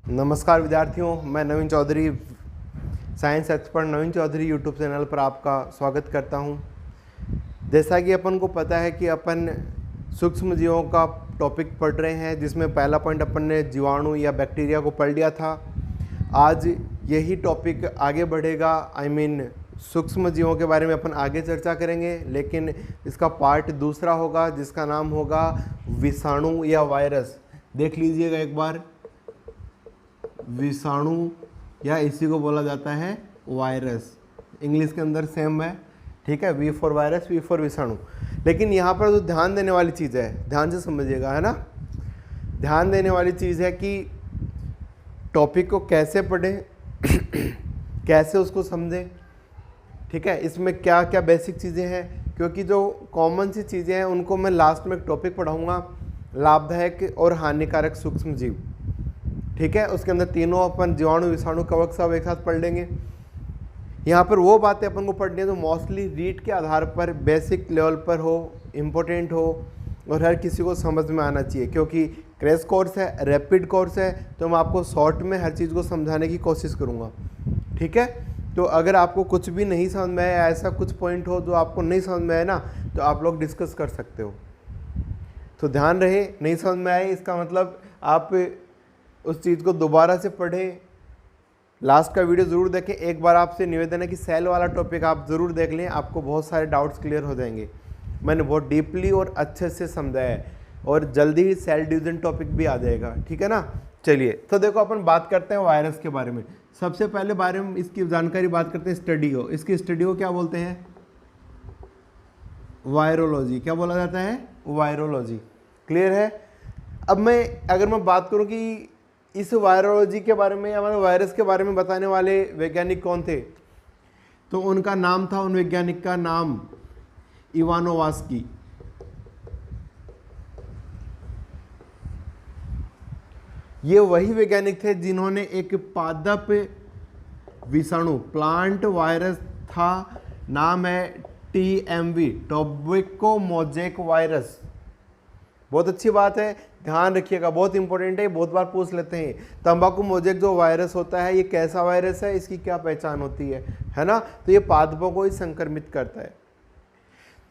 नमस्कार विद्यार्थियों, मैं नवीन चौधरी, साइंस एक्सपर्ट नवीन चौधरी यूट्यूब चैनल पर आपका स्वागत करता हूं। जैसा कि अपन को पता है कि अपन सूक्ष्म जीवों का टॉपिक पढ़ रहे हैं, जिसमें पहला पॉइंट अपन ने जीवाणु या बैक्टीरिया को पढ़ लिया था। आज यही टॉपिक आगे बढ़ेगा, सूक्ष्म जीवों के बारे में अपन आगे चर्चा करेंगे, लेकिन इसका पार्ट दूसरा होगा जिसका नाम होगा विषाणु या वायरस। देख लीजिएगा एक बार, विषाणु या इसी को बोला जाता है वायरस। इंग्लिश के अंदर सेम है, ठीक है, V for virus, V for विषाणु। लेकिन यहाँ पर जो ध्यान देने वाली चीज़ है, ध्यान से समझिएगा, है ना, ध्यान देने वाली चीज़ है कि टॉपिक को कैसे पढ़ें कैसे उसको समझें, ठीक है। इसमें क्या क्या बेसिक चीज़ें हैं, क्योंकि जो कॉमन सी चीज़ें हैं उनको मैं लास्ट में एक टॉपिक पढ़ाऊँगा, लाभदायक और हानिकारक सूक्ष्म जीव, ठीक है। उसके अंदर तीनों अपन जीवाणु, विषाणु, कवक सब एक साथ पढ़ लेंगे। यहाँ पर वो बातें अपन को पढ़नी है जो मोस्टली रीड के आधार पर बेसिक लेवल पर हो, इम्पोर्टेंट हो और हर किसी को समझ में आना चाहिए, क्योंकि क्रैश कोर्स है, रैपिड कोर्स है, तो मैं आपको शॉर्ट में हर चीज़ को समझाने की कोशिश करूँगा, ठीक है। तो अगर आपको कुछ भी नहीं समझ में आया, ऐसा कुछ पॉइंट हो जो आपको नहीं समझ में आया ना, तो आप लोग डिस्कस कर सकते हो। तो ध्यान रहे, नहीं समझ में आए इसका मतलब आप उस चीज़ को दोबारा से पढ़ें, लास्ट का वीडियो ज़रूर देखें। एक बार आपसे निवेदन है कि सेल वाला टॉपिक आप ज़रूर देख लें, आपको बहुत सारे डाउट्स क्लियर हो जाएंगे। मैंने बहुत डीपली और अच्छे से समझाया है और जल्दी ही सेल डिवीजन टॉपिक भी आ जाएगा, ठीक है ना। चलिए, तो देखो अपन बात करते हैं वायरस के बारे में। सबसे पहले बारे में इसकी जानकारी बात करते हैं स्टडी को। इसकी स्टडी को क्या बोलते हैं? वायरोलॉजी। क्या बोला जाता है? वायरोलॉजी। क्लियर है। अब अगर मैं बात करूं कि इस वायरोलॉजी के बारे में या मतलब वायरस के बारे में बताने वाले वैज्ञानिक कौन थे, तो उनका नाम था, उन वैज्ञानिक का नाम इवानोवास्की। ये वही वैज्ञानिक थे जिन्होंने एक पादप विषाणु, प्लांट वायरस था, नाम है TMV, टोबैको मोज़ेक वायरस। बहुत अच्छी बात है, ध्यान रखिएगा, बहुत इंपॉर्टेंट है, बहुत बार पूछ लेते हैं। तंबाकू मोज़ेक जो वायरस होता है, ये कैसा वायरस है, इसकी क्या पहचान होती है ना। तो ये पादपों को ही संक्रमित करता है।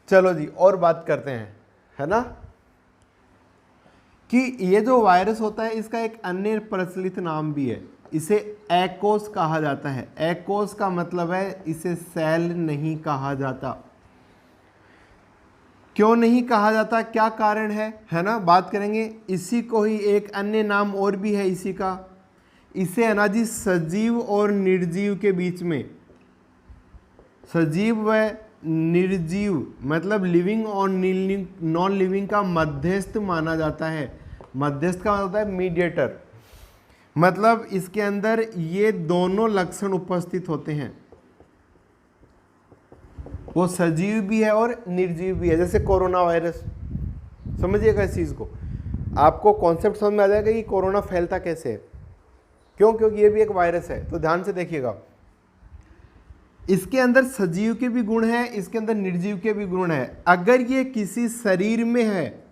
चलो जी, और बात करते हैं, है ना, कि ये जो वायरस होता है इसका एक अन्य प्रचलित नाम भी है, इसे एकोस कहा जाता है। एकोस का मतलब है इसे सेल नहीं कहा जाता। क्यों नहीं कहा जाता, क्या कारण है ना, बात करेंगे। इसी को ही एक अन्य नाम और भी है इसी का, इसे है ना जी सजीव और निर्जीव के बीच में, सजीव व निर्जीव मतलब लिविंग और नॉन लिविंग का मध्यस्थ माना जाता है। मध्यस्थ का मतलब होता है मीडिएटर, मतलब इसके अंदर ये दोनों लक्षण उपस्थित होते हैं, वो सजीव भी है और निर्जीव भी है। जैसे कोरोना वायरस, समझिएगा इस चीज़ को, आपको कॉन्सेप्ट समझ में आ जाएगा कि कोरोना फैलता कैसे है, क्यों, क्योंकि ये भी एक वायरस है। तो ध्यान से देखिएगा, इसके अंदर सजीव के भी गुण हैं, इसके अंदर निर्जीव के भी गुण हैं। अगर ये किसी शरीर में है,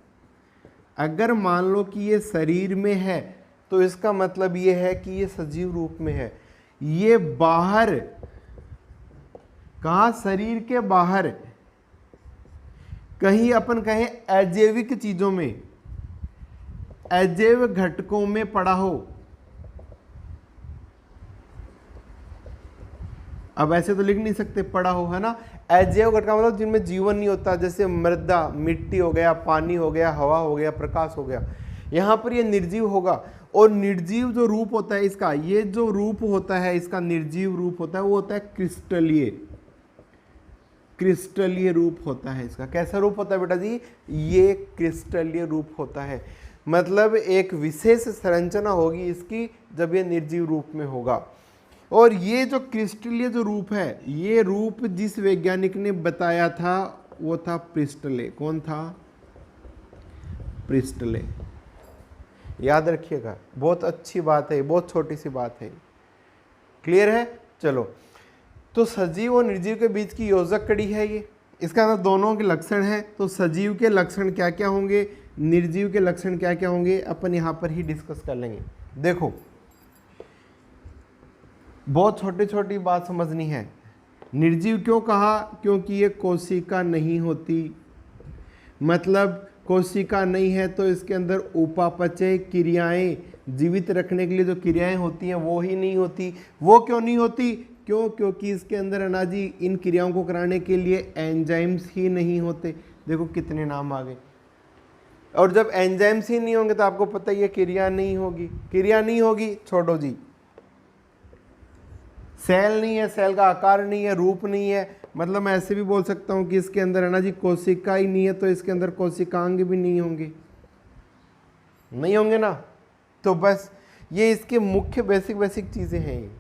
अगर मान लो कि ये शरीर में है, तो इसका मतलब ये है कि ये सजीव रूप में है। ये बाहर, कहाँ, शरीर के बाहर कहीं अपन कहें अजैविक चीजों में, अजैव घटकों में पड़ा हो। अब ऐसे तो लिख नहीं सकते पड़ा हो, है ना। अजैव घटक मतलब जिनमें जीवन नहीं होता, जैसे मृदा, मिट्टी हो गया, पानी हो गया, हवा हो गया, प्रकाश हो गया। यहाँ पर ये निर्जीव होगा। और निर्जीव जो रूप होता है इसका, ये जो रूप होता है इसका, निर्जीव रूप होता है, वो होता है क्रिस्टलीय। क्रिस्टलीय रूप होता है इसका। कैसा रूप होता है बेटा जी? ये क्रिस्टलीय रूप होता है, मतलब एक विशेष संरचना होगी इसकी जब ये निर्जीव रूप में होगा। और ये जो क्रिस्टलीय जो रूप है, ये रूप जिस वैज्ञानिक ने बताया था वो था प्रिस्टले। कौन था? प्रिस्टले। याद रखिएगा, बहुत अच्छी बात है, बहुत छोटी सी बात है। क्लियर है। चलो, तो सजीव और निर्जीव के बीच की योजक कड़ी है ये। इसका अंदर दोनों के लक्षण हैं। तो सजीव के लक्षण क्या क्या होंगे, निर्जीव के लक्षण क्या क्या होंगे, अपन यहाँ पर ही डिस्कस कर लेंगे। देखो, बहुत छोटी छोटी बात समझनी है। निर्जीव क्यों कहा? क्योंकि ये कोशिका नहीं होती, मतलब कोशिका नहीं है तो इसके अंदर उपापचय क्रियाएं, जीवित रखने के लिए जो क्रियाएं होती हैं वो ही नहीं होती। वो क्यों नहीं होती? क्यों? क्योंकि इसके अंदर अनाजी इन क्रियाओं को कराने के लिए एंजाइम्स ही नहीं होते। देखो कितने नाम आ गए। और जब एंजाइम्स ही नहीं होंगे तो आपको पता ही है क्रिया नहीं होगी। क्रिया नहीं होगी, छोड़ो जी। सेल नहीं है, सेल का आकार नहीं है, रूप नहीं है, मतलब मैं ऐसे भी बोल सकता हूं कि इसके अंदर है ना जी कोशिका ही नहीं है तो इसके अंदर कोशिकांग भी नहीं होंगे, नहीं होंगे ना। तो बस ये इसके मुख्य बेसिक चीजें हैं। ये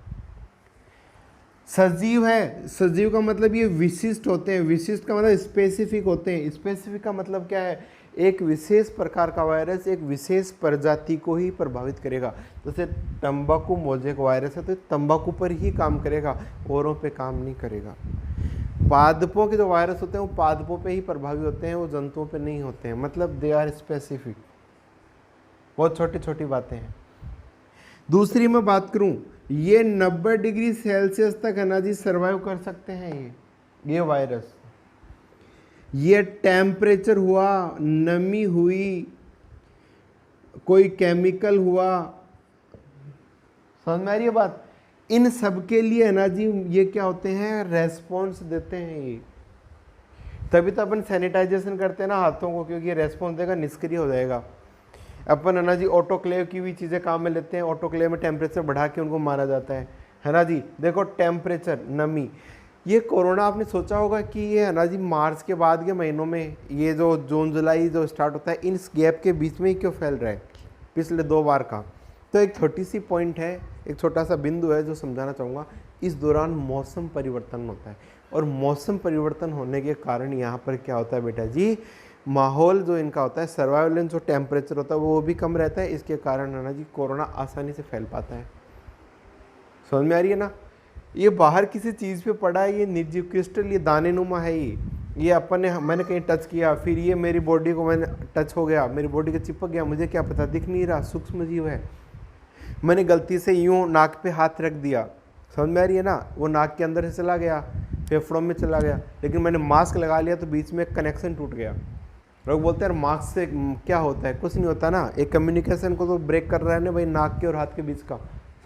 सजीव है, सजीव का मतलब ये विशिष्ट होते हैं। विशिष्ट का मतलब स्पेसिफिक होते हैं। स्पेसिफिक का मतलब क्या है? एक विशेष प्रकार का वायरस एक विशेष प्रजाति को ही प्रभावित करेगा। जैसे तंबाकू मोजेक वायरस है तो तंबाकू पर ही काम करेगा, औरों पे काम नहीं करेगा। पादपों के जो वायरस होते हैं वो पादपों पे ही प्रभावी होते हैं, वो जंतुओं पे नहीं होते हैं, मतलब दे आर स्पेसिफिक। बहुत छोटी छोटी बातें हैं। दूसरी मैं बात करूं, ये 90 डिग्री सेल्सियस तक है ना जी सर्वाइव कर सकते हैं ये वायरस। ये टेम्परेचर हुआ, नमी हुई, कोई केमिकल हुआ, समझ में आ रही है बात? इन सब के लिए है ना जी ये क्या होते हैं? रेस्पॉन्स देते हैं ये। तभी तो अपन सैनिटाइजेशन करते हैं ना हाथों को, क्योंकि ये रेस्पॉन्स देगा, निष्क्रिय हो जाएगा। अपन है ना जी ऑटोक्लेव की भी चीज़ें काम में लेते हैं। ऑटोक्लेव में टेम्परेचर बढ़ा के उनको मारा जाता है ना जी। देखो टेम्परेचर, नमी, ये कोरोना आपने सोचा होगा कि ये है ना जी मार्च के बाद के महीनों में, ये जो जून जुलाई जो स्टार्ट होता है, इन गैप के बीच में ही क्यों फैल रहा है पिछले 2 बार का? तो एक छोटी सी पॉइंट है, एक छोटा सा बिंदु है जो समझाना चाहूँगा। इस दौरान मौसम परिवर्तन होता है, और मौसम परिवर्तन होने के कारण यहाँ पर क्या होता है बेटा जी, माहौल जो इनका होता है, सर्वाइवलेंस जो टेम्परेचर होता है वो भी कम रहता है। इसके कारण है ना जी कोरोना आसानी से फैल पाता है। समझ में आ रही है ना? ये बाहर किसी चीज़ पे पड़ा है, ये निर्जीव क्रिस्टल, ये दाने नुमा है। ये अपन ने, मैंने कहीं टच किया, फिर ये मेरी बॉडी को मैंने टच हो गया, मेरी बॉडी को चिपक गया, मुझे क्या पता, दिख नहीं रहा, सूक्ष्म जीव है। मैंने गलती से यूँ नाक पे हाथ रख दिया, समझ में आ रही है ना, वो नाक के अंदर से चला गया, फेफड़ों में चला गया, लेकिन मैंने मास्क लगा लिया तो बीच में कनेक्शन टूट गया। लोग बोलते हैं मास्क से क्या होता है? कुछ नहीं होता ना, एक कम्युनिकेशन को तो ब्रेक कर रहा है ना भाई, नाक के और हाथ के बीच का।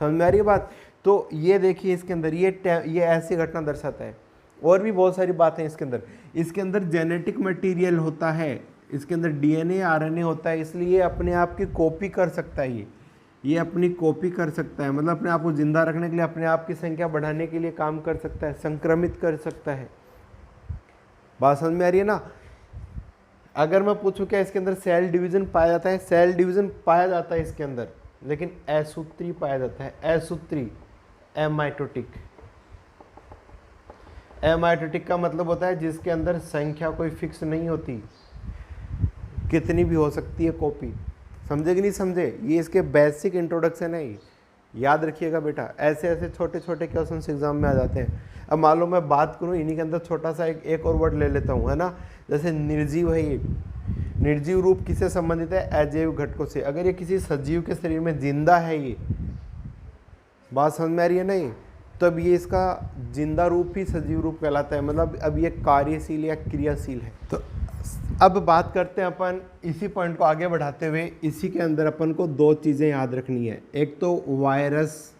समझ में आ रही है बात? तो ये देखिए इसके अंदर ये ऐसी घटना दर्शाता है। और भी बहुत सारी बातें इसके अंदर। इसके अंदर जेनेटिक मटेरियल होता है, इसके अंदर डीएनए आरएनए होता है, इसलिए अपने आप की कॉपी कर सकता है। ये अपनी कॉपी कर सकता है, मतलब अपने आप को जिंदा रखने के लिए, अपने आप की संख्या बढ़ाने के लिए काम कर सकता है, संक्रमित कर सकता है। बात समझ में आ रही है ना? अगर मैं पूछूं क्या इसके अंदर सेल डिवीजन पाया जाता है? सेल डिवीजन पाया जाता है इसके अंदर, लेकिन असूत्री पाया जाता है। असूत्री, एमाइटोटिक। एमाइटोटिक का मतलब होता है जिसके अंदर संख्या कोई फिक्स नहीं होती, कितनी भी हो सकती है कॉपी। समझे कि नहीं समझे? ये इसके बेसिक इंट्रोडक्शन है, याद रखिएगा बेटा। ऐसे ऐसे छोटे छोटे क्वेश्चन एग्जाम में आ जाते हैं। अब मान लो मैं बात करूं इन्हीं के अंदर छोटा सा एक और वर्ड ले लेता हूं, है ना। जैसे निर्जीव है, ये निर्जीव रूप किससे संबंधित है? अजैव घटकों से। अगर ये किसी सजीव के शरीर में जिंदा है, ये बात समझ में आ रही है नहीं, तब ये इसका जिंदा रूप ही सजीव रूप कहलाता है, मतलब अब ये कार्यशील या क्रियाशील है। तो अब बात करते हैं अपन इसी पॉइंट को आगे बढ़ाते हुए, इसी के अंदर अपन को 2 चीज़ें याद रखनी है। एक तो वायरस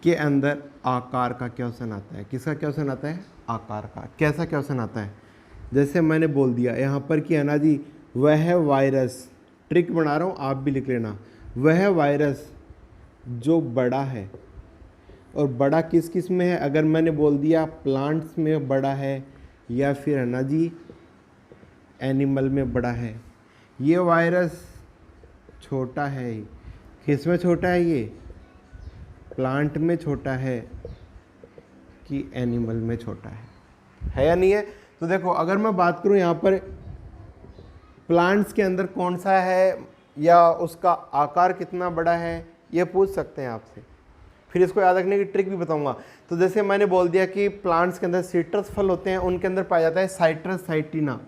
के अंदर आकार का क्वेश्चन आता है। किसका क्वेश्चन आता है? आकार का। कैसा क्वेश्चन आता है? जैसे मैंने बोल दिया यहाँ पर कि है ना जी, वह वायरस, ट्रिक बना रहा हूँ आप भी लिख लेना, वह वायरस जो बड़ा है, और बड़ा किस किस में है? अगर मैंने बोल दिया प्लांट्स में बड़ा है, या फिर है ना जी एनिमल में बड़ा है। ये वायरस छोटा है, किस में छोटा है? ये प्लांट में छोटा है कि एनिमल में छोटा है या नहीं है? तो देखो अगर मैं बात करूं यहाँ पर प्लांट्स के अंदर कौन सा है, या उसका आकार कितना बड़ा है, ये पूछ सकते हैं आपसे। फिर इसको याद रखने की ट्रिक भी बताऊंगा। तो जैसे मैंने बोल दिया कि प्लांट्स के अंदर सिट्रस फल होते हैं, उनके अंदर पाया जाता है साइट्रस साइटिना।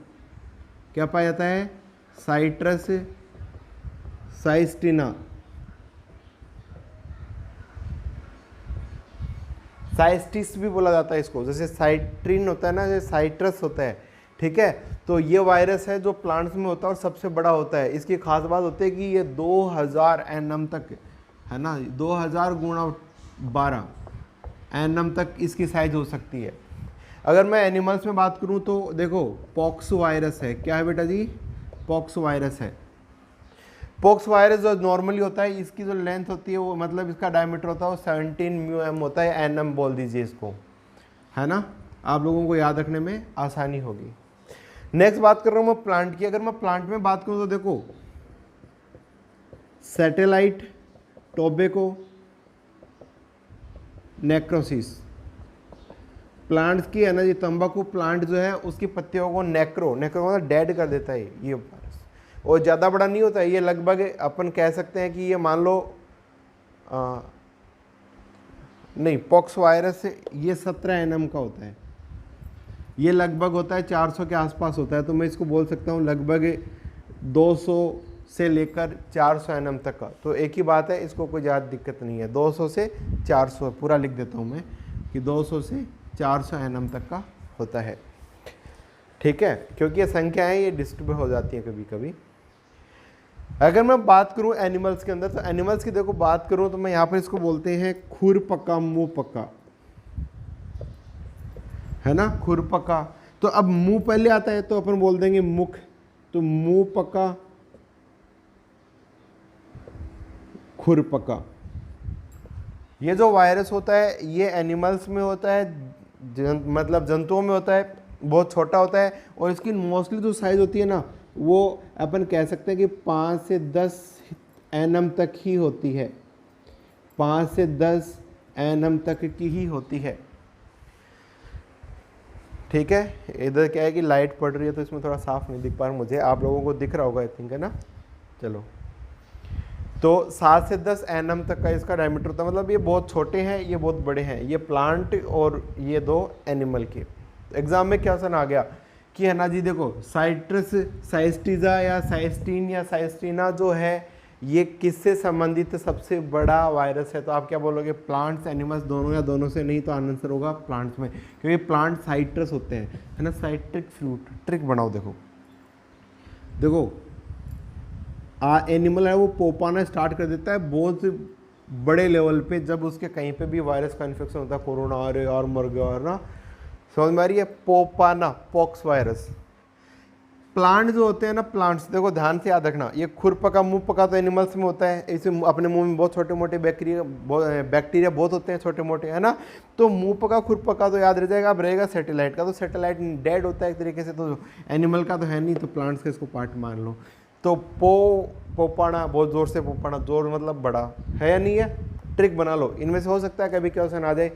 क्या पाया जाता है? साइट्रस साइस्टिना। साइस्टिस भी बोला जाता है इसको, जैसे साइट्रिन होता है ना, जैसे साइट्रस होता है, ठीक है। तो ये वायरस है जो प्लांट्स में होता है और सबसे बड़ा होता है। इसकी खास बात होती है कि ये 2000 एनएम तक है ना, 2000 गुणा 12 एनएम तक इसकी साइज हो सकती है। अगर मैं एनिमल्स में बात करूं तो देखो पॉक्स वायरस है, क्या है बेटा जी, पॉक्स वायरस है। पॉक्स वायरस जो नॉर्मली होता है, इसकी जो लेंथ होती है वो मतलब इसका डायमीटर होता है वो 17 म्यूएम होता है, एनएम बोल दीजिए इसको, है ना, आप लोगों को याद रखने में आसानी होगी। नेक्स्ट बात कर रहा हूँ मैं प्लांट की। अगर मैं प्लांट में बात करूँ तो देखो सैटेलाइट, टोबैको, नेक्रोसिस, प्लांट्स की है ना, ये तंबाकू प्लांट जो है उसकी पत्तियों को नेक्रो मतलब डेड कर देता है ये वायरस, और ज़्यादा बड़ा नहीं होता है ये, लगभग अपन कह सकते हैं कि ये मान लो नहीं, पॉक्स वायरस ये 17 एनएम का होता है, ये लगभग होता है 400 के आसपास होता है, तो मैं इसको बोल सकता हूँ लगभग 200 से लेकर 400 एनएम तक का। तो एक ही बात है, इसको कोई ज़्यादा दिक्कत नहीं है, 200 से 400 पूरा लिख देता हूँ मैं कि 200 से 400 एनएम तक का होता है, ठीक है, क्योंकि ये संख्याएं ये डिस्ट्रीब्यूट हो जाती हैं कभी कभी। अगर मैं बात करूं एनिमल्स के अंदर, तो एनिमल्स की देखो बात करूं तो मैं यहाँ पर इसको बोलते हैं खुरपका, मुंह पका, है ना, खुरपका। तो अब मुंह पहले आता है तो अपन बोल देंगे मुख, तो मुंह पका, खुरपका। ये जो वायरस होता है ये एनिमल्स में होता है, मतलब जंतुओं में होता है, बहुत छोटा होता है, और इसकी मोस्टली जो साइज होती है ना वो अपन कह सकते हैं कि 5 से 10 एनएम तक ही होती है, 5 से 10 एनएम तक की ही होती है, ठीक है। इधर क्या है कि लाइट पड़ रही है तो इसमें थोड़ा साफ नहीं दिख पा रहा मुझे, आप लोगों को दिख रहा होगा आई थिंक, है ना। चलो, तो 7 से 10 एनएम तक का इसका डायमीटर होता है, मतलब ये बहुत छोटे हैं, ये बहुत बड़े हैं, ये प्लांट और ये दो एनिमल के। एग्जाम में क्या क्वेश्चन आ गया कि है ना जी, देखो साइट्रस साइस्टीजा या साइस्टीन या साइस्टीना जो है ये किससे संबंधित सबसे बड़ा वायरस है, तो आप क्या बोलोगे, प्लांट्स एनिमल्स दोनों, या दोनों से नहीं, तो आंसर होगा प्लांट्स में, क्योंकि प्लांट साइट्रस होते हैं, है ना, साइट्रिक फ्रूट। ट्रिक बनाओ, देखो देखो एनिमल है वो पोपाना स्टार्ट कर देता है बहुत बड़े लेवल पे, जब उसके कहीं पे भी वायरस का इन्फेक्शन होता है, कोरोना और मर गया, और ना समझ में आ रही है, पोपाना, पॉक्स वायरस। प्लांट जो होते हैं ना, प्लांट्स देखो ध्यान से याद रखना, ये खुरपका मुंह पका तो एनिमल्स में होता है, इसे अपने मुंह में बहुत छोटे मोटे बैक्टीरिया बहुत होते हैं छोटे मोटे, है ना, तो मुंह पका खुरपका तो याद रह जाएगा। अब रहेगा सैटेलाइट का, तो सैटेलाइट डेड होता है एक तरीके से, तो एनिमल का तो है नहीं, तो प्लांट्स का इसको पार्ट मान लो। तो पोपाना, बहुत जोर से पोपाना, जोर मतलब बड़ा है या नहीं है, ट्रिक बना लो, इनमें से हो सकता है कभी क्वेश्चन आ जाए,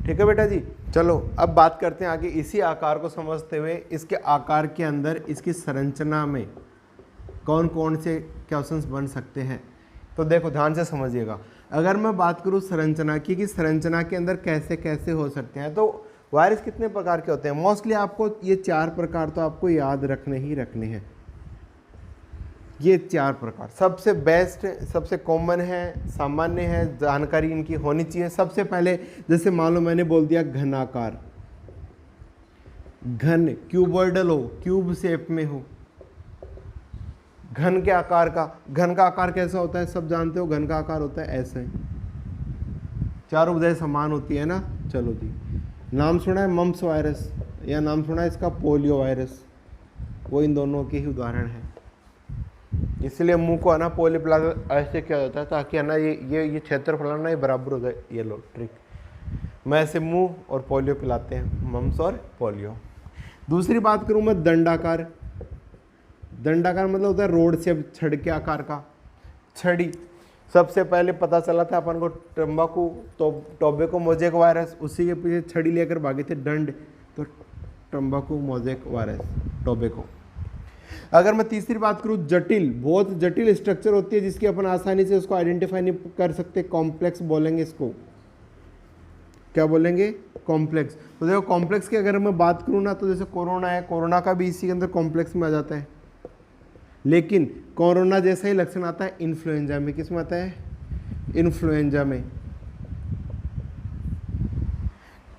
ठीक है बेटा जी। चलो अब बात करते हैं आगे, इसी आकार को समझते हुए इसके आकार के अंदर इसकी संरचना में कौन कौन से क्वेश्चंस बन सकते हैं। तो देखो ध्यान से समझिएगा, अगर मैं बात करूं संरचना की, कि संरचना के अंदर कैसे कैसे हो सकते हैं, तो वायरस कितने प्रकार के होते हैं, मोस्टली आपको ये 4 प्रकार तो आपको याद रखने ही रखने हैं। ये 4 प्रकार सबसे बेस्ट, सबसे कॉमन है, सामान्य है, जानकारी इनकी होनी चाहिए। सबसे पहले जैसे मान लो मैंने बोल दिया घनाकार, घन क्यूबॉइडल हो, क्यूब शेप में हो, घन के आकार का। घन का आकार कैसा होता है, सब जानते हो, घन का आकार होता है ऐसे, चारों भुजाएं समान होती है ना। चलो जी, नाम सुना है मम्प्स वायरस, या नाम सुना है इसका पोलियो वायरस, वो इन दोनों के ही उदाहरण है। इसलिए मुंह को है ना पोलियो पिला ऐसे किया जाता है, ताकि है ना ये क्षेत्रफल ना ये बराबर हो जाए। ये लो ट्रिक, मैं ऐसे मुंह और पोलियो पिलाते हैं, मम्स और पोलियो। दूसरी बात करूं मैं दंडाकार, दंडाकार मतलब होता है रोड से छड़ के आकार का, छड़ी। सबसे पहले पता चला था अपन को तंबाकू, तो टोबैको मोज़ेक वायरस, उसी के पीछे छड़ी लेकर भागे थे दंड, तो तंबाकू मोज़ेक वायरस, टोबैको। अगर मैं तीसरी बात करूं जटिल, बहुत जटिल स्ट्रक्चर होती है जिसकी अपन आसानी से उसको आइडेंटिफाई नहीं कर सकते, कॉम्प्लेक्स बोलेंगे इसको, क्या बोलेंगे, कॉम्प्लेक्स। तो देखो कॉम्प्लेक्स की अगर मैं बात करूं ना, तो जैसे कोरोना है, कोरोना का भी इसी के अंदर कॉम्प्लेक्स में आ जाता है, लेकिन कोरोना जैसा ही लक्षण आता है इन्फ्लुएंजा में। किस में आता है, इन्फ्लुएंजा में।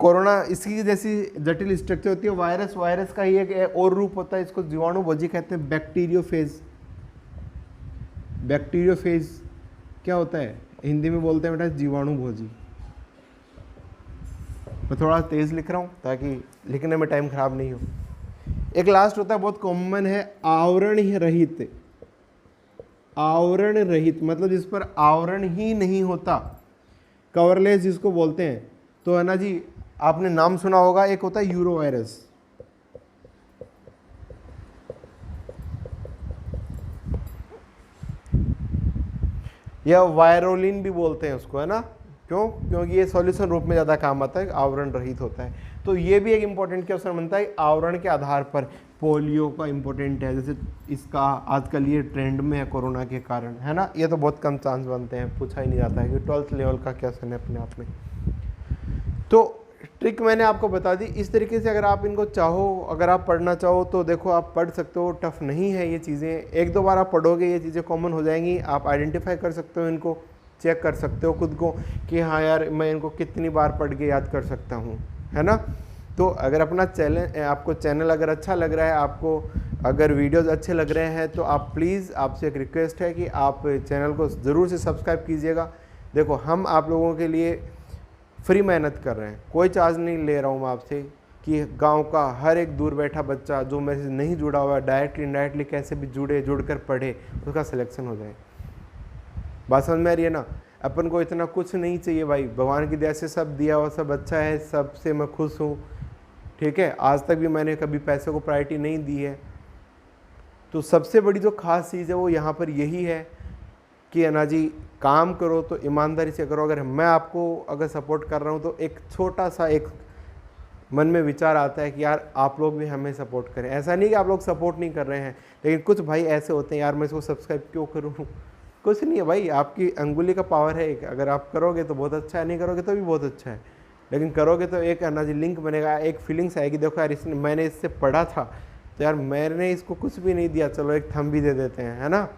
कोरोना इसकी जैसी जटिल स्ट्रक्चर होती है। वायरस, वायरस का ही एक और रूप होता है, इसको जीवाणुभोजी कहते हैं, बैक्टीरियोफेज। बैक्टीरियोफेज क्या होता है हिंदी में बोलते हैं बेटा, जीवाणुभोजी। मैं थोड़ा तेज लिख रहा हूँ ताकि लिखने में टाइम खराब नहीं हो। एक लास्ट होता है, बहुत कॉमन है, आवरण रहित। आवरण रहित मतलब जिस पर आवरण ही नहीं होता, कवरलेस जिसको बोलते हैं। तो है ना जी, आपने नाम सुना होगा, एक होता है यूरो वायरस। या वायरोलिन भी बोलते हैं उसको, है ना। क्यों? क्योंकि ये सॉल्यूशन रूप में ज़्यादा काम आता है, आवरण रहित होता है। तो ये भी एक इंपॉर्टेंट क्वेश्चन बनता है, आवरण के आधार पर। पोलियो का इंपॉर्टेंट है, जैसे इसका आजकल ये ट्रेंड में है कोरोना के कारण, है ना। ये तो बहुत कम चांस बनते हैं, पूछा ही नहीं जाता है, कि 12th लेवल का क्वेश्चन है अपने आप में। तो ट्रिक मैंने आपको बता दी। इस तरीके से अगर आप इनको चाहो, अगर आप पढ़ना चाहो तो देखो आप पढ़ सकते हो, टफ नहीं है ये चीज़ें। एक दो बार आप पढ़ोगे ये चीज़ें कॉमन हो जाएंगी, आप आइडेंटिफाई कर सकते हो, इनको चेक कर सकते हो खुद को कि हाँ यार मैं इनको कितनी बार पढ़ के याद कर सकता हूँ, है ना। तो अगर अपना चैनल, आपको चैनल अगर अच्छा लग रहा है, आपको अगर वीडियोस अच्छे लग रहे हैं, तो आप प्लीज़, आपसे एक रिक्वेस्ट है कि आप चैनल को ज़रूर से सब्सक्राइब कीजिएगा। देखो हम आप लोगों के लिए फ्री मेहनत कर रहे हैं, कोई चार्ज नहीं ले रहा हूँ मैं आपसे, कि गांव का हर एक दूर बैठा बच्चा जो मेरे से नहीं जुड़ा हुआ है, डायरेक्टली इनडायरेक्टली कैसे भी जुड़कर पढ़े, उसका सिलेक्शन हो जाए। बात समझ में आ रही है ना। अपन को इतना कुछ नहीं चाहिए भाई, भगवान की दया से सब दिया हुआ, सब अच्छा है, सबसे मैं खुश हूँ, ठीक है। आज तक भी मैंने कभी पैसे को प्रायोरिटी नहीं दी है। तो सबसे बड़ी जो खास चीज़ है वो यहाँ पर यही है कि ना जी, काम करो तो ईमानदारी से करो। अगर मैं आपको अगर सपोर्ट कर रहा हूँ तो एक छोटा सा एक मन में विचार आता है कि यार आप लोग भी हमें सपोर्ट करें। ऐसा नहीं कि आप लोग सपोर्ट नहीं कर रहे हैं, लेकिन कुछ भाई ऐसे होते हैं, यार मैं इसको सब्सक्राइब क्यों करूँ। कुछ नहीं है भाई, आपकी अंगुली का पावर है, अगर आप करोगे तो बहुत अच्छा है, नहीं करोगे तो भी बहुत अच्छा है, लेकिन करोगे तो एक ना जी लिंक बनेगा, एक फीलिंग्स आएगी, देखो यार इसने, मैंने इससे पढ़ा था तो यार मैंने इसको कुछ भी नहीं दिया, चलो एक थंब भी दे देते हैं, है ना।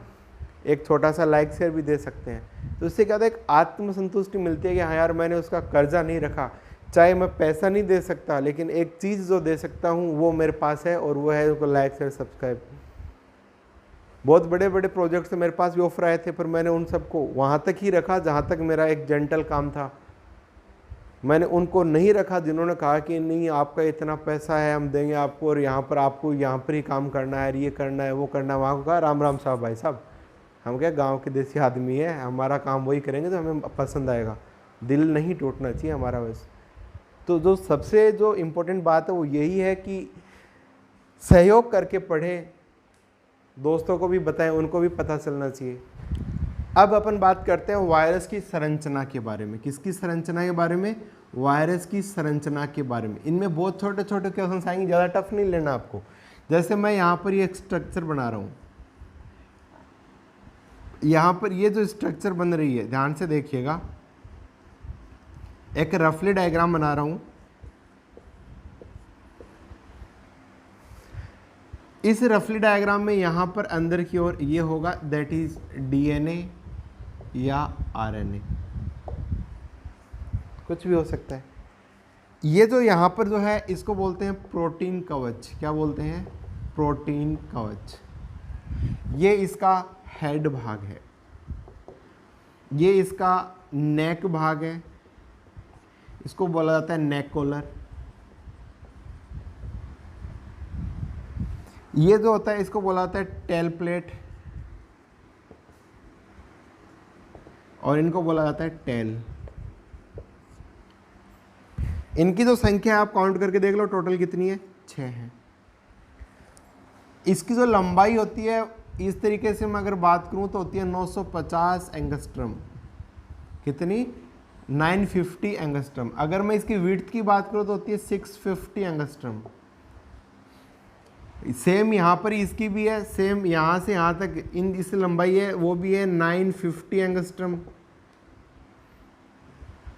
एक छोटा सा लाइक शेयर भी दे सकते हैं। तो इससे क्या होता है, एक आत्मसंतुष्टि मिलती है कि हाँ यार मैंने उसका कर्जा नहीं रखा। चाहे मैं पैसा नहीं दे सकता, लेकिन एक चीज़ जो दे सकता हूँ वो मेरे पास है, और वो है उसको लाइक शेयर सब्सक्राइब। बहुत बड़े बड़े प्रोजेक्ट्स मेरे पास भी ऑफर आए थे, पर मैंने उन सबको वहाँ तक ही रखा जहाँ तक मेरा एक जेंटल काम था। मैंने उनको नहीं रखा जिन्होंने कहा कि नहीं आपका इतना पैसा है, हम देंगे आपको, और यहाँ पर आपको यहाँ पर ही काम करना है, ये करना है, वो करना है। वहाँ को कहा राम राम साहब, भाई साहब हम क्या गांव के देसी आदमी है, हमारा काम वही करेंगे जो हमें पसंद आएगा, दिल नहीं टूटना चाहिए हमारा बस। तो जो सबसे जो इम्पोर्टेंट बात है वो यही है कि सहयोग करके पढ़े, दोस्तों को भी बताएं, उनको भी पता चलना चाहिए। अब अपन बात करते हैं वायरस की संरचना के बारे में। किसकी संरचना के बारे में? वायरस की संरचना के बारे में। इनमें बहुत छोटे छोटे क्वेश्चन आएंगे, ज़्यादा टफ नहीं लेना आपको। जैसे मैं यहाँ पर ये स्ट्रक्चर बना रहा हूँ, यहाँ पर ये जो स्ट्रक्चर बन रही है, ध्यान से देखिएगा, एक रफली डायग्राम बना रहा हूँ। इस रफली डायग्राम में यहाँ पर अंदर की ओर ये होगा, दैट इज डीएनए या आरएनए, कुछ भी हो सकता है। ये जो यहाँ पर जो है इसको बोलते हैं प्रोटीन कवच। क्या बोलते हैं? प्रोटीन कवच। ये इसका हेड भाग है, ये इसका नेक भाग है, इसको बोला जाता है नेक कॉलर। ये जो होता है इसको बोला जाता है टेल प्लेट, और इनको बोला जाता है टेल। इनकी जो संख्या आप काउंट करके देख लो, टोटल कितनी है? 6 है। इसकी जो लंबाई होती है, इस तरीके से मैं अगर बात करूं तो होती है 950 एंगस्ट्रम। कितनी? 950 एंगस्ट्रम। अगर मैं इसकी विड्थ की बात करूं तो होती है 650 एंगस्ट्रम। सेम यहाँ पर इसकी भी है, सेम यहाँ से यहाँ तक इन इस लंबाई है, वो भी है 950 एंगस्ट्रम।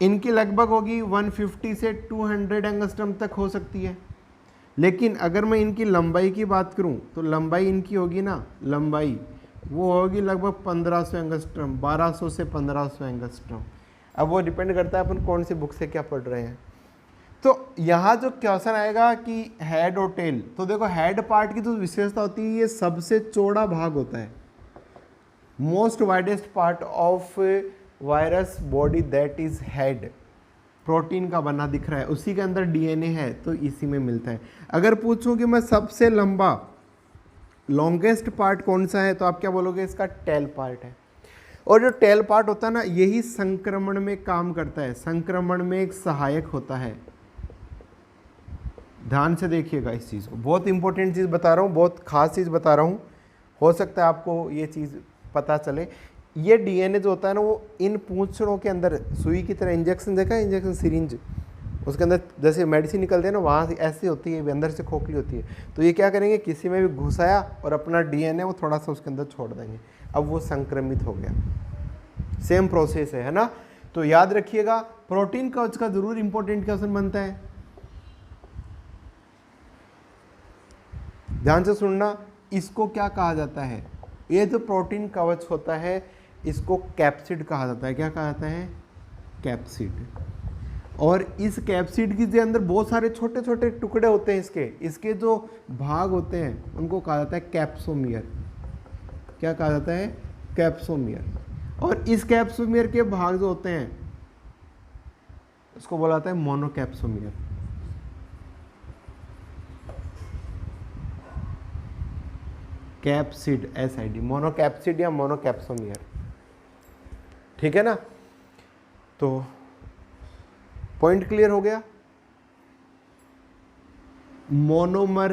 इनकी लगभग होगी 150 से 200 एंगस्ट्रम तक हो सकती है। लेकिन अगर मैं इनकी लंबाई की बात करूं तो लंबाई इनकी होगी ना, लंबाई वो होगी लगभग 1500 एंगस्ट्रम, 1200 से 1500 एंगस्ट्रम। अब वो डिपेंड करता है अपन कौन सी बुक से क्या पढ़ रहे हैं। तो यहाँ जो क्वेश्चन आएगा कि हेड और टेल, तो देखो हेड पार्ट की जो विशेषता होती है ये सबसे चौड़ा भाग होता है, most widest part of virus body that is head, protein का बना दिख रहा है, उसी के अंदर डीएनए है तो इसी में मिलता है। अगर पूछूं कि मैं सबसे लंबा लॉन्गेस्ट पार्ट कौन सा है तो आप क्या बोलोगे, इसका टेल पार्ट है। और जो टेल पार्ट होता है ना यही संक्रमण में काम करता है, संक्रमण में एक सहायक होता है। ध्यान से देखिएगा इस चीज़ को, बहुत इंपॉर्टेंट चीज़ बता रहा हूँ, बहुत खास चीज़ बता रहा हूँ, हो सकता है आपको ये चीज़ पता चले। ये डीएनए जो होता है ना वो इन पूंछड़ों के अंदर सुई की तरह इंजेक्शन, देखा है इंजेक्शन सिरिंज, उसके अंदर जैसे मेडिसिन निकलते हैं ना वहाँ से ऐसी होती है, अंदर से खोखली होती है, तो ये क्या करेंगे किसी में भी घुसाया और अपना डीएनए वो थोड़ा सा उसके अंदर छोड़ देंगे, अब वो संक्रमित हो गया। सेम प्रोसेस है ना। तो याद रखिएगा प्रोटीन कवच का जरूर इंपॉर्टेंट क्वेश्चन बनता है, ध्यान से सुनना। इसको क्या कहा जाता है, ये जो प्रोटीन कवच होता है इसको कैप्सिड कहा जाता है। क्या कहा जाता है, कैप्सिड। और इस कैप्सिड के अंदर बहुत सारे छोटे छोटे टुकड़े होते हैं, इसके जो भाग होते हैं उनको कहा जाता है कैप्सोमियर। क्या कहा जाता है, कैप्सोमियर। और इस कैप्सोमियर के भाग जो होते हैं उसको बोला जाता है मोनोकैप्सोमियर। कैप्सिड, SID, मोनोकैप्सिड या मोनोकैप्सोमियर, ठीक है ना। तो पॉइंट क्लियर हो गया। मोनोमर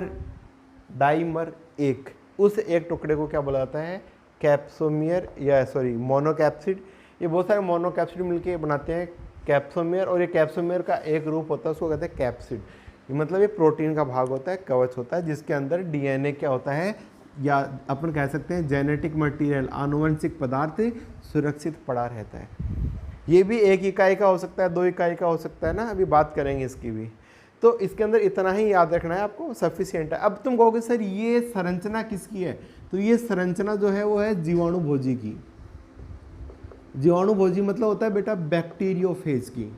डाइमर एक, उस एक टुकड़े को क्या बोला जाता है, कैप्सोमियर या सॉरी मोनोकैप्सिड। ये बहुत सारे मोनोकैप्सिड मिलके बनाते हैं कैप्सोमियर, और ये कैप्सोमियर का एक रूप होता है उसको कहते हैं कैप्सिड। मतलब ये प्रोटीन का भाग होता है, कवच होता है, जिसके अंदर डीएनए क्या होता है, या अपन कह सकते हैं जेनेटिक मटेरियल, आनुवंशिक पदार्थ सुरक्षित पड़ा रहता है। ये भी 1 इकाई का हो सकता है, 2 इकाई का हो सकता है ना, अभी बात करेंगे इसकी भी। तो इसके अंदर इतना ही याद रखना है आपको, सफिशिएंट है। अब तुम कहोगे सर ये संरचना किसकी है, तो ये संरचना जो है वो है जीवाणुभोजी की। जीवाणुभोजी मतलब होता है बेटा बैक्टीरियोफेज की,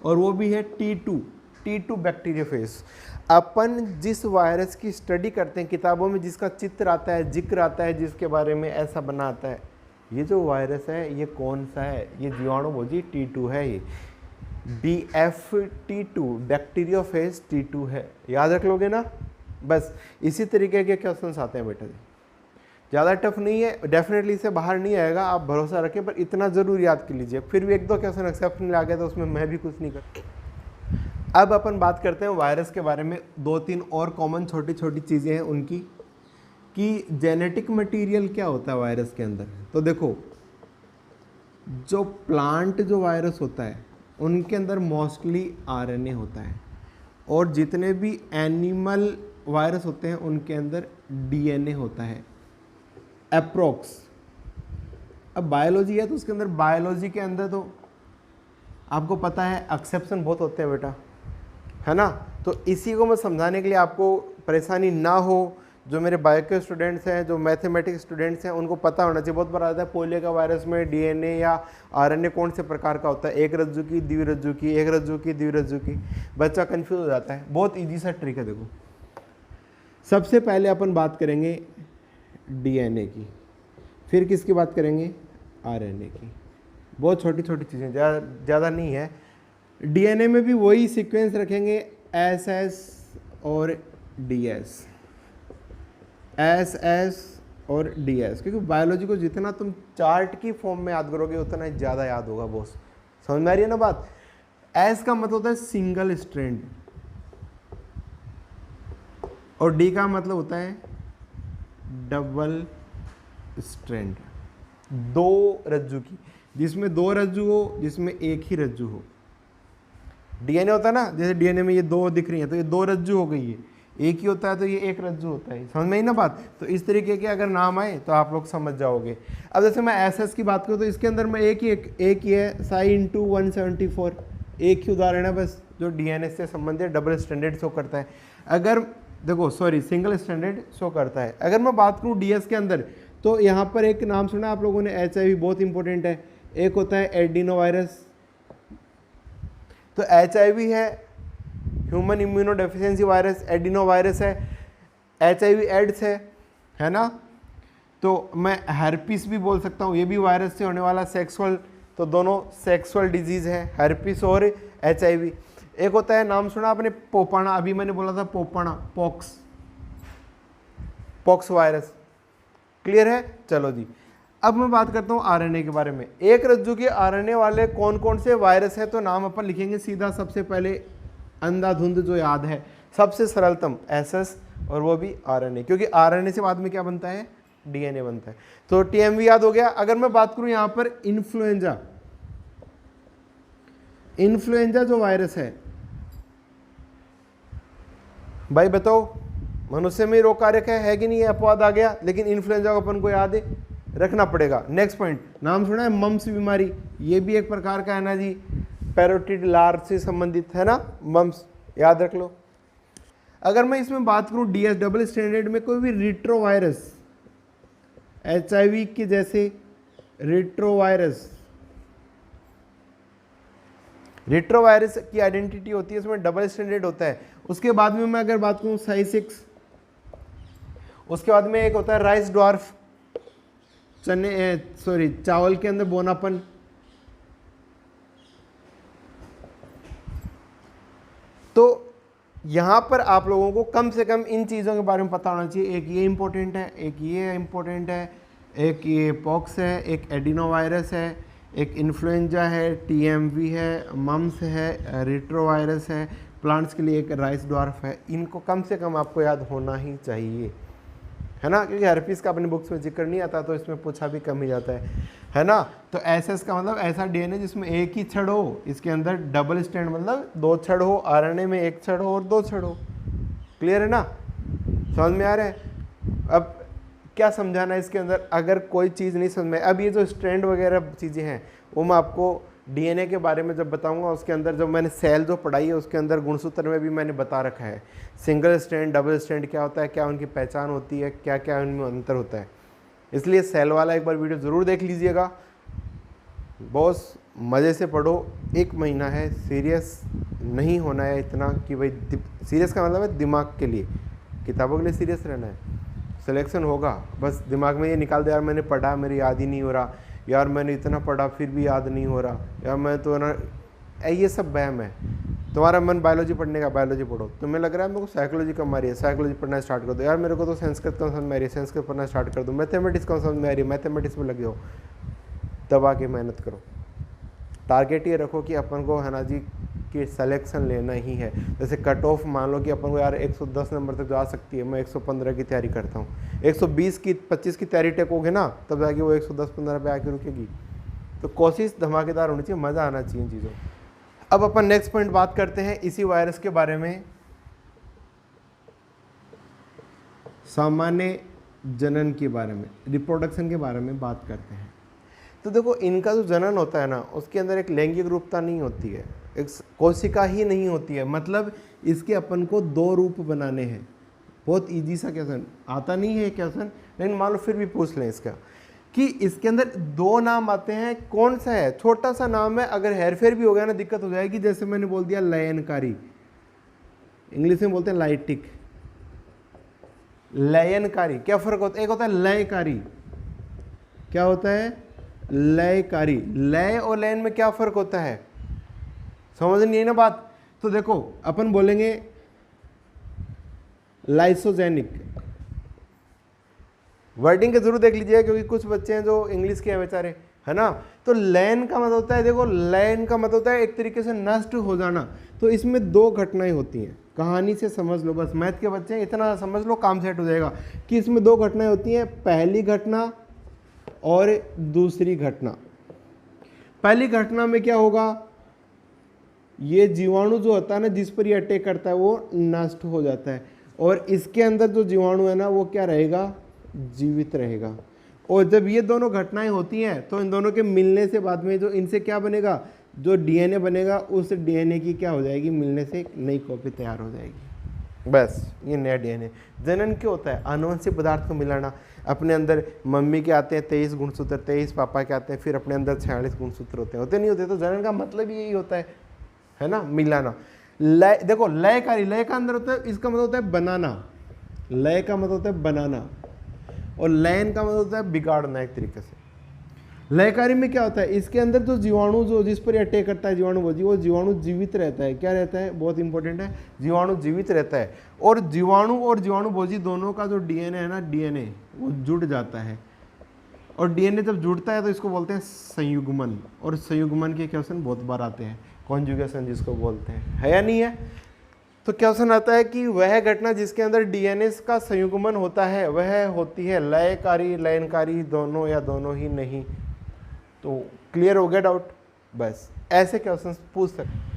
और वो भी है T2 बैक्टीरियोफेज। अपन जिस वायरस की स्टडी करते हैं किताबों में, जिसका चित्र आता है, जिक्र आता है, जिसके बारे में ऐसा बना आता है, ये जो वायरस है ये कौन सा है, ये जीवाणुभोजी T2 है, ये BF-T2 बैक्टीरियोफेज T2 है। याद रख लोगे ना, बस इसी तरीके के क्वेश्चंस आते हैं बेटा जी, ज़्यादा टफ नहीं है, डेफिनेटली से बाहर नहीं आएगा, आप भरोसा रखें, पर इतना ज़रूर याद कर लीजिए। फिर भी 1-2 क्वेश्चन एक्सेप्शन आ गया तो उसमें मैं भी कुछ नहीं कर। अब अपन बात करते हैं वायरस के बारे में, 2-3 और कॉमन छोटी छोटी चीज़ें हैं उनकी, कि जेनेटिक मटेरियल क्या होता है वायरस के अंदर। तो देखो जो प्लांट जो वायरस होता है उनके अंदर मोस्टली RNA होता है, और जितने भी एनिमल वायरस होते हैं उनके अंदर DNA होता है अप्रोक्स। अब बायोलॉजी है तो उसके अंदर, बायोलॉजी के अंदर तो आपको पता है एक्सेप्शन बहुत होते हैं बेटा, है ना। तो इसी को मैं समझाने के लिए, आपको परेशानी ना हो, जो मेरे बायो के स्टूडेंट्स हैं, जो मैथमेटिक्स स्टूडेंट्स हैं, उनको पता होना चाहिए। बहुत बार आता है पोलियो का वायरस में DNA या RNA कौन से प्रकार का होता है, एक रज्जु की, द्विरज्जु की, एक रज्जु की, द्विरज्जु की, बच्चा कंफ्यूज हो जाता है। बहुत ईजी सा ट्रिक है। देखो सबसे पहले अपन बात करेंगे DNA की, फिर किसकी बात करेंगे, RNA की। बहुत छोटी छोटी चीज़ें, ज़्यादा नहीं है। DNA में भी वही सीक्वेंस रखेंगे, SS और DS, SS और DS, क्योंकि बायोलॉजी को जितना तुम चार्ट की फॉर्म में याद करोगे उतना ज़्यादा याद होगा बॉस। समझ में आ रही है ना बात। S का मतलब होता है सिंगल स्ट्रैंड, और D का मतलब होता है डबल स्ट्रैंड, 2 रज्जु की, जिसमें 2 रज्जु हो, जिसमें एक ही रज्जु हो। DNA होता है ना, जैसे DNA में ये 2 दिख रही है तो ये 2 रज्जु हो गई है, एक ही होता है तो ये एक रज्जु होता है। समझ में ही ना बात। तो इस तरीके के अगर नाम आए तो आप लोग समझ जाओगे। अब जैसे मैं SS की बात करूँ तो इसके अंदर मैं एक ही है, Psi×174, एक ही उदाहरण है बस, जो DNA से संबंधित डबल स्टैंडर्ड शो करता है। अगर देखो सॉरी सिंगल स्टैंडर्ड शो करता है। अगर मैं बात करूँ DS के अंदर, तो यहाँ पर एक नाम सुना आप लोगों ने, HIV, बहुत इंपॉर्टेंट है। एक होता है एडिनो वायरस, तो HIV है, human immuno deficiency virus, adeno virus है, HIV एड्स है ना। तो मैं हेरपीस भी बोल सकता हूँ, ये भी वायरस से होने वाला सेक्सुअल, तो दोनों सेक्सुअल डिजीज है, हेरपीस और HIV। एक होता है, नाम सुना आपने, पोपाना, अभी मैंने बोला था पोपाना, पॉक्स वायरस, क्लियर है। चलो जी, अब मैं बात करता हूँ RNA के बारे में। एक रज्जु के RNA वाले कौन कौन से वायरस है, तो नाम अपन लिखेंगे सीधा, सबसे पहले अंधाधुंध जो याद है, सबसे सरलतम SS, और वो भी RNA, क्योंकि RNA से बाद में क्या बनता है, DNA बनता है। तो TMV याद हो गया। अगर मैं बात करूं यहां पर इन्फ्लुएंजा जो वायरस है, भाई बताओ, मनुष्य में रोग कारक है कि नहीं है, अपवाद आ गया, लेकिन इन्फ्लुएंजा को अपन को याद रखना पड़ेगा। नेक्स्ट पॉइंट, नाम सुना है मम्प्स बीमारी, ये भी एक प्रकार का है ना जी, पैरोटिड लार से संबंधित है ना, मम्प्स, याद रख लो। अगर मैं इसमें बात करूं DS डबल स्टैंडर्ड में, कोई भी रिट्रोवायरस, HIV के जैसे रिट्रोवायरस की आइडेंटिटी होती है, इसमें डबल स्टैंडर्ड होता है। उसके बाद में मैं अगर बात करूं साइसिक्स, उसके बाद में एक होता है राइस ड्वार्फ, चावल के अंदर बोनापन, तो यहां पर आप लोगों को कम से कम इन चीज़ों के बारे में पता होना चाहिए। एक ये इंपॉर्टेंट है, एक ये इंपॉर्टेंट है, एक ये पॉक्स है, एक एडिनो वायरस है, एक इन्फ्लुएंजा है, TMV है, मम्स है, रिट्रोवायरस है, प्लांट्स के लिए एक राइस ड्वार्फ है। इनको कम से कम आपको याद होना ही चाहिए, है ना, क्योंकि हेरपीस का अपने बुक्स में जिक्र नहीं आता, तो इसमें पूछा भी कम ही जाता है ना। तो SS का मतलब ऐसा DNA जिसमें एक ही छड़ हो, इसके अंदर डबल स्टैंड मतलब 2 छड़ हो, RNA में 1 छड़ हो और 2 छड़ हो, क्लियर है ना, समझ में आ रहा है। अब क्या समझाना है इसके अंदर, अगर कोई चीज़ नहीं समझ में, अब ये जो स्ट्रैंड वगैरह चीज़ें हैं वो मैं आपको DNA के बारे में जब बताऊंगा, उसके अंदर जब मैंने सेल जो पढ़ाई है उसके अंदर गुणसूत्र में भी मैंने बता रखा है, सिंगल स्ट्रैंड डबल स्ट्रैंड क्या होता है, क्या उनकी पहचान होती है, क्या क्या उनमें अंतर होता है। इसलिए सेल वाला एक बार वीडियो ज़रूर देख लीजिएगा, बहुत मज़े से पढ़ो। 1 महीना है, सीरियस नहीं होना है इतना कि भाई, सीरियस का मतलब है दिमाग के लिए, किताबों के लिए सीरियस रहना है, सिलेक्शन होगा, बस दिमाग में ये निकाल दे, यार मैंने पढ़ा मेरे याद ही नहीं हो रहा, यार मैंने इतना पढ़ा फिर भी याद नहीं हो रहा, यार मैं तो ना, ये सब वहम है। तुम्हारा मन बायोलॉजी पढ़ने का, बायोलॉजी पढ़ो। तुम्हें लग रहा है मेरे को साइकोलॉजी कम आ रही है, साइकोलॉजी पढ़ना स्टार्ट कर दो। यार मेरे को तो संस्कृत कम समझ में आ रही है, संस्कृत पढ़ना स्टार्ट कर दो। मैथमेटिक्स कम समझ में आ रही है, मैथमेटिक्स में लगे हो, दबा के मेहनत करो। टारगेट ये रखो कि अपन को है ना जी कि सिलेक्शन लेना ही है। जैसे कट ऑफ मान लो कि अपन को यार 110 नंबर तक जा सकती है, मैं 115 की तैयारी करता हूँ, 120 की 25 की तैयारी टेकोगे ना, तब जाके वो 110-15 पे आके रुकेगी। तो कोशिश धमाकेदार होनी चाहिए, मज़ा आना चाहिए इन चीज़ों। अब अपन नेक्स्ट पॉइंट बात करते हैं इसी वायरस के बारे में, सामान्य जनन के बारे में, रिप्रोडक्शन के बारे में बात करते हैं। तो देखो, इनका जो जनन होता है ना, उसके अंदर एक लैंगिक रूपता नहीं होती है, एक कोशिका ही नहीं होती है। मतलब इसके अपन को 2 रूप बनाने हैं। बहुत इजी सा क्वेश्चन, आता नहीं है क्वेश्चन, लेकिन मान लो फिर भी पूछ लें इसका, कि इसके अंदर 2 नाम आते हैं, कौन सा है, छोटा सा नाम है, अगर हेरफेर भी हो गया ना दिक्कत हो जाएगी। जैसे मैंने बोल दिया लयनकारी, इंग्लिश में बोलते हैं लाइटिक, लयनकारी। क्या फर्क होता है, एक होता है लयकारी, क्या होता है लयकारी। लय और लयन में क्या फर्क होता है, समझ नहीं है ना बात। तो देखो अपन बोलेंगे लाइसोजेनिक, वर्डिंग के जरूर देख लीजिएगा, क्योंकि कुछ बच्चे हैं जो इंग्लिश के हैं बेचारे, है ना। तो लयन का मतलब होता है, देखो लयन का मतलब होता है एक तरीके से नष्ट हो जाना। तो इसमें 2 घटनाएं होती हैं, कहानी से समझ लो, बस मैथ के बच्चे इतना समझ लो काम सेट हो जाएगा, कि इसमें 2 घटनाएं होती हैं, पहली घटना और दूसरी घटना। पहली घटना में क्या होगा, ये जीवाणु जो होता है ना, जिस पर ये अटैक करता है वो नष्ट हो जाता है, और इसके अंदर जो जीवाणु है ना वो क्या रहेगा, जीवित रहेगा। और जब ये दोनों घटनाएं होती हैं तो इन दोनों के मिलने से बाद में जो इनसे क्या बनेगा, जो DNA बनेगा, उस DNA की क्या हो जाएगी, मिलने से एक नई कॉपी तैयार हो जाएगी। बस ये नया DNA। जनन क्या होता है, अनुवंशिक पदार्थ को मिलाना। अपने अंदर मम्मी के आते हैं 23 गुणसूत्र, 23 पापा के आते हैं, फिर अपने अंदर 46 गुणसूत्र होते नहीं होते। तो जनन का मतलब यही होता है ना, मिलाना। लय, देखो लयकारी, लय का अंदर होता है, इसका मतलब होता है बनाना, लय का मतलब होता है बनाना, और लयन का मतलब होता है बिगाड़ना एक तरीके से। लयकारी में क्या होता है, इसके अंदर जो जीवाणु जो जिस पर अटैक करता है जीवाणु, वो जीवाणु जीवित रहता है। क्या रहता है, बहुत इंपॉर्टेंट है, जीवाणु जीवित रहता है। और जीवाणु भोजी दोनों का जो डीएनए है ना, डीएनए वो जुड़ जाता है, और डीएनए जब जुड़ता है तो इसको बोलते हैं संयुग्मन। और संयुग्मन के क्वेश्चन बहुत बार आते हैं, कॉन्जुगेशन जिसको बोलते हैं, है या नहीं है। तो क्वेश्चन आता है कि वह घटना जिसके अंदर डीएनए का संयुग्मन होता है वह होती है लयकारी, लयनकारी, दोनों या दोनों ही नहीं। तो क्लियर हो गया डाउट, बस ऐसे क्वेश्चन पूछ सकते।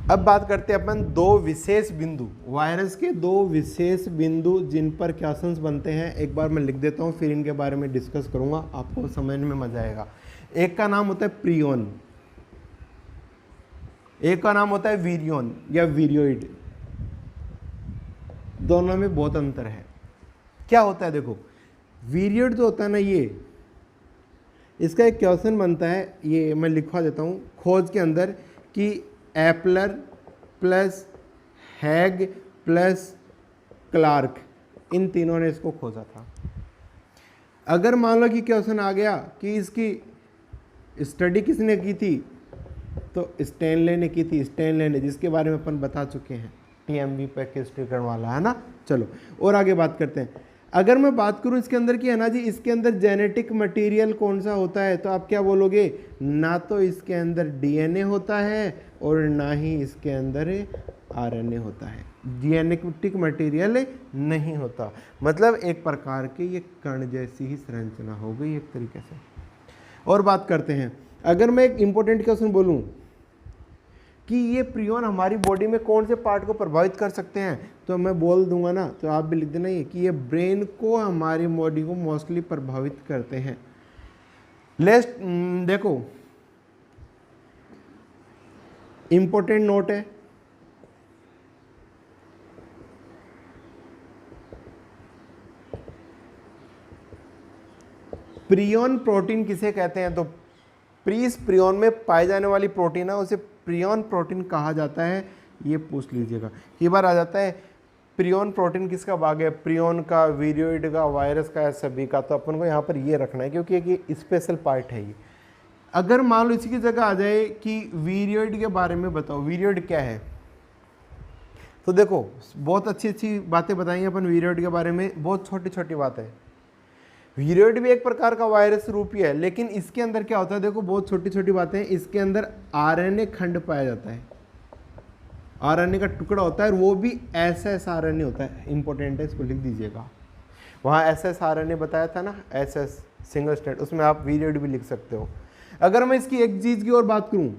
अब बात करते हैं अपन दो विशेष बिंदु, वायरस के दो विशेष बिंदु जिन पर क्वेश्चंस बनते हैं। एक बार मैं लिख देता हूँ, फिर इनके बारे में डिस्कस करूंगा, आपको समझने में मजा आएगा। एक का नाम होता है प्रियोन, एक का नाम होता है वीरियोन या वीरियोइड। दोनों में बहुत अंतर है। क्या होता है देखो, वीरियोइड जो होता है ना, ये इसका एक क्वेश्चन बनता है, ये मैं लिखवा देता हूँ खोज के अंदर कि एप्लर प्लस हैग प्लस क्लार्क, इन तीनों ने इसको खोजा था। अगर मान लो कि क्वेश्चन आ गया कि इसकी स्टडी किसने की थी, तो स्टैनले ने की थी, स्टैनले ने, जिसके बारे में अपन बता चुके हैं, टीएमवी पैकेज ट्रिगर वाला, है ना। चलो और आगे बात करते हैं। अगर मैं बात करूं इसके अंदर की, है ना जी, इसके अंदर जेनेटिक मटेरियल कौन सा होता है, तो आप क्या बोलोगे, ना तो इसके अंदर डीएनए होता है और ना ही इसके अंदर आरएनए होता है, जेनेटिक मटेरियल नहीं होता। मतलब एक प्रकार के ये कण जैसी ही संरचना हो गई एक तरीके से। और बात करते हैं, अगर मैं एक इंपॉर्टेंट क्वेश्चन बोलूं कि ये प्रियोन हमारी बॉडी में कौन से पार्ट को प्रभावित कर सकते हैं, तो मैं बोल दूंगा ना, तो आप भी लिख देना ये कि ये ब्रेन को, हमारी बॉडी को मोस्टली प्रभावित करते हैं। लेस्ट देखो इंपॉर्टेंट नोट है, प्रियोन प्रोटीन किसे कहते हैं, तो प्रियोन में पाए जाने वाली प्रोटीन है उसे प्रियोन प्रोटीन कहा जाता है। ये पूछ लीजिएगा, कई बार आ जाता है प्रियोन प्रोटीन किसका भाग है, प्रियोन का, वीरियोइड का, वायरस का, सभी का। तो अपन को यहाँ पर ये रखना है क्योंकि एक स्पेशल पार्ट है ये। अगर मान लो इसी की जगह आ जाए कि वीरियोइड के बारे में बताओ, वीरियोइड क्या है, तो देखो बहुत अच्छी अच्छी बातें बताएंगे अपन वीरियोइड के बारे में, बहुत छोटी छोटी बात है। वीरियोइड भी एक प्रकार का वायरस रूप ही है, लेकिन इसके अंदर क्या होता है, देखो बहुत छोटी छोटी बातें, इसके अंदर आरएनए खंड पाया जाता है, आरएनए का टुकड़ा होता है, और वो भी एसएस आरएनए होता है। इंपॉर्टेंट है, इसको लिख दीजिएगा। वहाँ एसएस आरएनए बताया था ना, एसएस सिंगल स्ट्रैंड, उसमें आप वीरियोइड भी लिख सकते हो। अगर मैं इसकी एक चीज़ की और बात करूँ,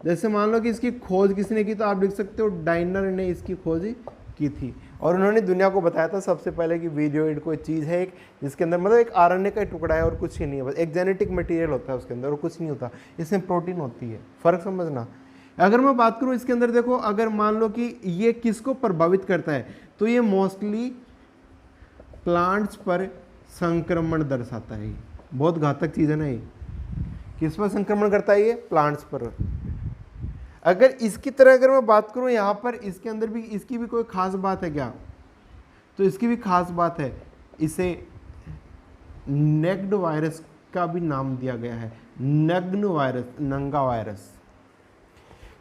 जैसे मान लो कि इसकी खोज किसने की, तो आप लिख सकते हो डाइनर ने इसकी खोज की थी, और उन्होंने दुनिया को बताया था सबसे पहले कि वीरियोइड कोई चीज़ है एक, जिसके अंदर मतलब एक आरएनए का टुकड़ा है और कुछ ही नहीं है, बस एक जेनेटिक मटेरियल होता है उसके अंदर और कुछ नहीं होता, इसमें प्रोटीन होती है, फ़र्क समझना। अगर मैं बात करूँ इसके अंदर, देखो अगर मान लो कि ये किसको प्रभावित करता है, तो ये मोस्टली प्लांट्स पर संक्रमण दर्शाता है। बहुत घातक चीज़ है ना ये, किस पर संक्रमण करता है ये, प्लांट्स पर। अगर इसकी तरह अगर मैं बात करूं यहाँ पर, इसके अंदर भी इसकी भी कोई खास बात है क्या, तो इसकी भी खास बात है, इसे नेक्ड वायरस का भी नाम दिया गया है, नग्न वायरस, नंगा वायरस।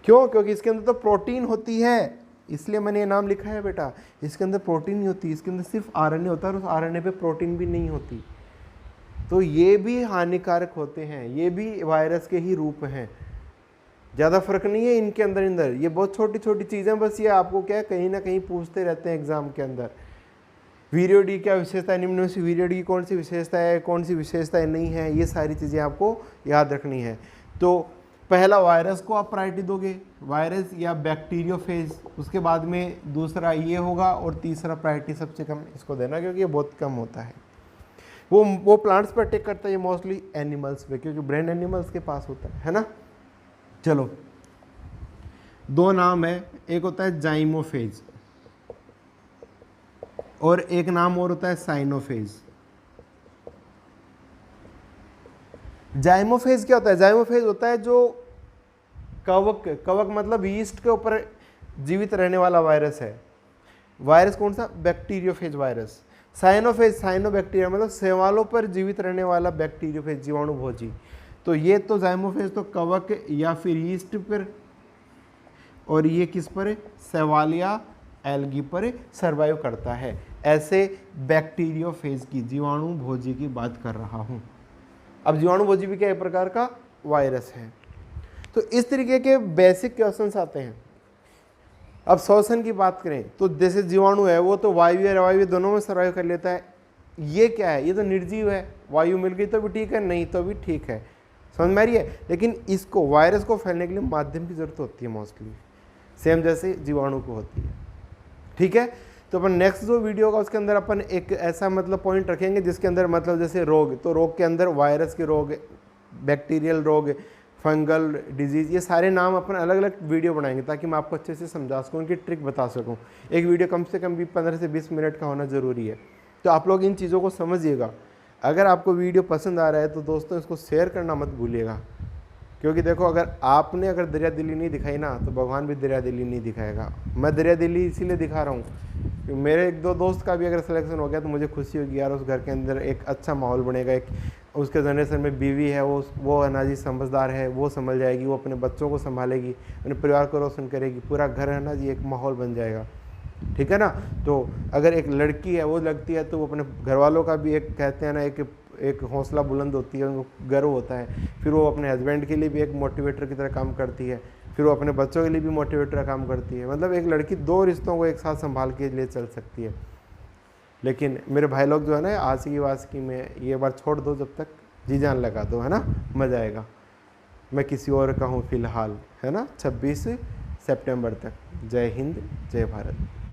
क्यों, क्योंकि इसके अंदर तो प्रोटीन होती है, इसलिए मैंने ये नाम लिखा है बेटा। इसके अंदर प्रोटीन नहीं होती, इसके अंदर सिर्फ आरएनए होता है, और उस आरएनए पे प्रोटीन भी नहीं होती। तो ये भी हानिकारक होते हैं, ये भी वायरस के ही रूप हैं, ज़्यादा फर्क नहीं है इनके अंदर। ये बहुत छोटी छोटी चीज़ें, बस ये आपको क्या है कहीं ना कहीं पूछते रहते हैं एग्जाम के अंदर। वीरियोइड की क्या विशेषता है, निम्न में से वीरियोइड की कौन सी विशेषता है, कौन सी विशेषताएं नहीं है, ये सारी चीज़ें आपको याद रखनी है। तो पहला वायरस को आप प्रायोरिटी दोगे, वायरस या बैक्टीरियोफेज, उसके बाद में दूसरा ये होगा, और तीसरा प्रायोरिटी सबसे कम इसको देना, क्योंकि ये बहुत कम होता है। वो प्लांट्स पर अटैक करता है, ये मोस्टली एनिमल्स पे, क्योंकि ब्रेन एनिमल्स के पास होता है ना। चलो दो नाम है, एक होता है जाइमोफेज और एक नाम और होता है साइनोफेज। जाइमोफेज क्या होता है, जाइमोफेज होता है जो कवक मतलब यीस्ट के ऊपर जीवित रहने वाला वायरस है। वायरस कौन सा? Bacteriophage virus. साइनोफेज, साइनोबैक्टीरिया मतलब शैवालों पर जीवित रहने वाला बैक्टीरियोफेज, जीवाणुभोजी। तो ये तो जाइमोफेज तो कवक या फिर यीस्ट पर, और ये किस पर? शैवालिया एल्गी पर सर्वाइव करता है। ऐसे बैक्टीरियोफेज की, जीवाणुभोजी की बात कर रहा हूँ। अब जीवाणुभोजी भी क्या एक प्रकार का वायरस है। तो इस तरीके के बेसिक क्वेश्चंस आते हैं। अब श्वसन की बात करें तो जैसे जीवाणु है वो तो वायु और अवायु दोनों में सर्वाइव कर लेता है। ये क्या है? ये तो निर्जीव है। वायु मिल गई तो भी ठीक है, नहीं तो भी ठीक है। समझ में आ रही है? लेकिन इसको, वायरस को फैलने के लिए माध्यम की जरूरत होती है मोस्टली, सेम जैसे जीवाणु को होती है। ठीक है, तो अपन नेक्स्ट जो वीडियो होगा उसके अंदर अपन एक ऐसा मतलब पॉइंट रखेंगे जिसके अंदर मतलब जैसे रोग, तो रोग के अंदर वायरस के रोग, बैक्टीरियल रोग, फंगल डिजीज़, ये सारे नाम अपन अलग अलग वीडियो बनाएंगे ताकि मैं आपको अच्छे से समझा सकूँ, उनकी ट्रिक बता सकूँ। एक वीडियो कम से कम भी 15 से 20 मिनट का होना ज़रूरी है। तो आप लोग इन चीज़ों को समझिएगा। अगर आपको वीडियो पसंद आ रहा है तो दोस्तों इसको शेयर करना मत भूलिएगा, क्योंकि देखो अगर आपने अगर दरिया दिली नहीं दिखाई ना तो भगवान भी दरिया दिली नहीं दिखाएगा। मैं दरिया दिली इसीलिए दिखा रहा हूँ, मेरे एक दो दोस्त का भी अगर सिलेक्शन हो गया तो मुझे खुशी होगी यार, उस घर के अंदर एक अच्छा माहौल बनेगा। एक उसके जनरेशन में बीवी है, वो अनाजी समझदार है, वो संभल जाएगी, वो अपने बच्चों को संभालेगी, अपने परिवार को रोशन करेगी, पूरा घर है ना जी एक माहौल बन जाएगा। ठीक है ना। तो अगर एक लड़की है वो लगती है तो वो अपने घर वालों का भी एक कहते हैं ना एक हौसला बुलंद होती है, उनको गर्व होता है। फिर वो अपने हस्बैंड के लिए भी एक मोटिवेटर की तरह काम करती है, फिर वो अपने बच्चों के लिए भी मोटिवेटर का काम करती है। मतलब एक लड़की दो रिश्तों को एक साथ संभाल के ले चल सकती है। लेकिन मेरे भाई लोग जो है ना आशिकी वाशिकी में ये बार छोड़ दो, जब तक जी जान लगा दो, है ना, मज़ा आएगा। मैं किसी और का हूँ फिलहाल, है ना, 26 सितंबर तक। जय हिंद, जय भारत।